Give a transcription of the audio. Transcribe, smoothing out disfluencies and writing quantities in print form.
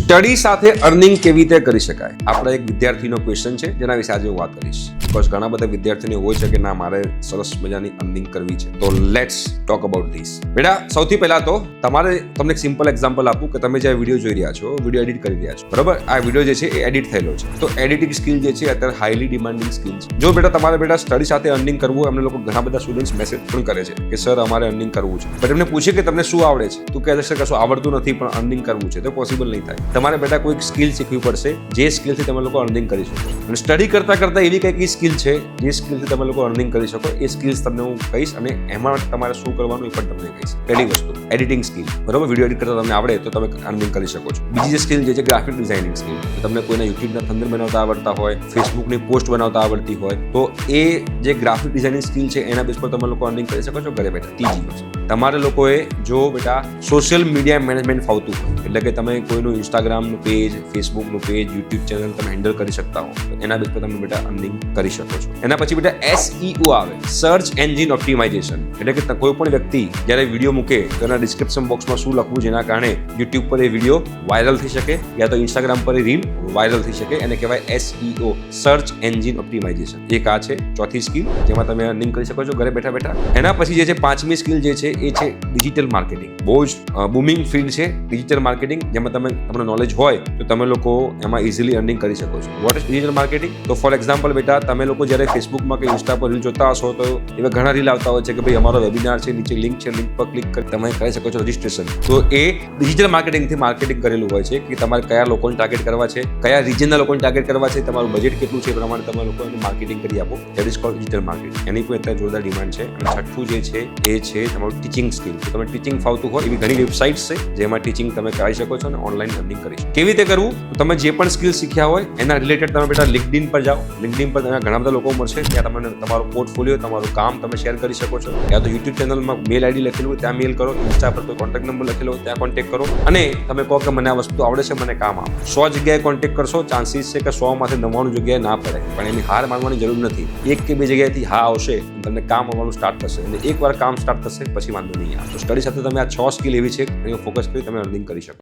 Study સાથે earning કેવી રીતે કરી શકાય? આપણા એક વિદ્યાર્થીનો ક્વેશ્ચન છે જેના વિશે આજે હું વાત કરીશ. બીકોઝ ઘણા બધા વિદ્યાર્થીઓને હોય છે કે ના, મારે સરસ મજાની અર્નિંગ કરવી છે. તો લેટ્સ ટોક અબાઉટ ધીસ. બેટા, સૌથી પહેલા તો તમને એક સિમ્પલ એક્ઝામ્પલ આપું કે તમે જે વિડીયો જોઈ રહ્યા છો, વિડીયો એડિટ કરી રહ્યા છો, બરાબર? આ વિડીયો જે છે એ એડિટ થયેલો છે. તો એડિટિંગ સ્કિલ જે છે અત્યારે હાઈલી ડિમાન્ડિંગ સ્કિલ છે. જો બેટા તમારે સ્ટડી સાથે અર્નિંગ કરવું, અમને લોકો ઘણા બધા સ્ટુડન્ટ્સ મેસેજ પણ કરે છે કે સર અમારે અર્નિંગ કરવું છે, બટ એમને પૂછે કે તમને શું આવડે છે? તું કહે છે કશું આવડતું નથી પણ અર્નિંગ કરવું છે, તો પોસિબલ નહીં થાય. તમારે બેટા કોઈક સ્કિલ શીખવી પડશે જે સ્કિલથી તમે લોકો અર્નિંગ કરી શકો. અને સ્ટડી કરતા એવી કંઈક સ્કિલ છે જે સ્કિલથી તમે લોકો અર્નિંગ કરી શકો. એ સ્કિલ્સ તમને હું કહીશ અને એમાં તમારે શું કરવાનું એ પણ તમને કહીશ. પહેલી વસ્તુ એડિટિંગ સ્કિલ, બરોબર? વિડીયો એડિટ કરતા તમને આવડે તો તમે અર્નિંગ કરી શકો છો. બીજી જે સ્કિલ જે છે ગ્રાફિક ડિઝાઇનિંગ સ્કિલ. તમને કોઈના યુટ્યુબના થંબનેલ બનાવતા આવડતા હોય, ફેસબુકની પોસ્ટ બનાવતા આવડતી હોય, તો એ જે ગ્રાફિક ડિઝાઇનિંગ સ્કિલ છે એના બેઝ પર તમે લોકો અર્નિંગ કરી શકો છો ઘરે બેઠા. ત્રીજી વસ્તુ, તમારે લોકોએ જો બેટા સોશિયલ મીડિયા મેનેજમેન્ટ ફાવતું હોય, એટલે કે તમે કોઈનું ઇન્સ્ટાગ્રામનું પેજ, ફેસબુકનું પેજ, યુટ્યુબ ચેનલ તમે હેન્ડલ કરી શકતા હો, તો એના બેઝ પર તમે બેટા અર્નિંગ કરી શકો છો. એના પછી બેટા SEO આવે, સર્ચ એન્જિન ઓપ્ટિમાઇઝેશન. એટલે કે કોઈ પણ વ્યક્તિ જ્યારે વિડીયો મૂકે તો એના ડિસ્ક્રિપ્શન બોક્સમાં શું લખવું જેના કારણે યુટ્યુબ પર એ વિડીયો વાયરલ થઈ શકે યા તો ઇન્સ્ટાગ્રામ પર એ રીલ વાયરલ થઈ શકે. એને કહેવાય SEO, સર્ચ એન્જિન ઓપ્ટિમાઇઝેશન. એક આ છે ચોથી સ્કિલ જેમાં તમે અર્નિંગ કરી શકો છો ઘરે બેઠા. એના પછી જે છે પાંચમી સ્કિલ જે છે એ છે ડિજિટલ માર્કેટિંગ. બહુ જ બૂમિંગ ફિલ્ડ છે ડિજિટલ માર્કેટિંગ, જેમાં તમને નોલેજ હોય તો તમે લોકો એમાં ઇઝીલી અર્નિંગ કરી શકો છો. What is digital marketing? તો ફોર એક્ઝામ્પલ બેટા, તમે લોકો જ્યારે ફેસબુકમાં કે ઇન્સ્ટા પર રીલ જોતા હશો તો એવા ઘણા રીલ આવતા હોય છે કે ભાઈ અમારો વેબિનાર છે, નીચે લિંક છે, લિંક પર ક્લિક કરી તમે કરી શકો છો રજિસ્ટ્રેશન. તો એ ડિજિટલ માર્કેટિંગથી માર્કેટિંગ કરેલું હોય છે કે તમારે કયા લોકોને ટાર્ગેટ કરવા છે, કયા રિજનના લોકોને ટાર્ગેટ કરવા છે, તમારું બજેટ કેટલું છે, એ પ્રમાણે તમે લોકો એનું માર્કેટિંગ કરી આપો. That is called digital marketing. એની પણ અત્યારે જોરદાર ડિમાન્ડ છે. અને છઠ્ઠું જે છે એ છે તમારું ટીચિંગ સ્કિલ. તો તમે ટીચિંગ ફાવતું હોય એવી ઘણી વેબસાઇટ્સ છે જેમાં ટીચિંગ તમે કરાવી શકો છો અને ઓનલાઈન અર્નિંગ કરી શકો. કેવી રીતે કરવું? તો તમે જે પણ સ્કિલ શીખ્યા હોય એના રિલેટેડ તમે બેટા LinkedIn પર જાઓ. LinkedIn પર તમે ઘણા બધા લોકો મળશે, ત્યાં તમને તમારું પોર્ટફોલિયો, તમારું કામ તમે શેર કરી શકો છો. યા તો યુટ્યુબ ચેનલમાં મેલ આઈડી લખેલું હોય ત્યાં મેલ કરો, ઇન્સ્ટા પર કોઈ કોન્ટેક્ટ નંબર લખેલો હોય ત્યાં કોન્ટેક્ટ કરો અને તમે કહો કે મને આ વસ્તુ આવડે છે, મને કામ આવે. 100 જગ્યાએ કોન્ટેક્ટ કરશો, ચાન્સીસ છે કે 100 માંથી 99 જગ્યાએ ના પડે, પણ એની હાર માનવાની જરૂર નથી. એક કે બે જગ્યાએથી હા આવશે, તમને કામ આવવાનું સ્ટાર્ટ થશે અને એકવાર કામ સ્ટાર્ટ થશે પછી વાંધો નહીં આવે. તો સ્ટડી સાથે તમે આ 6 સ્કિલ એવી છે એનો ફોકસ કરી તમે અર્નિંગ કરી શકો.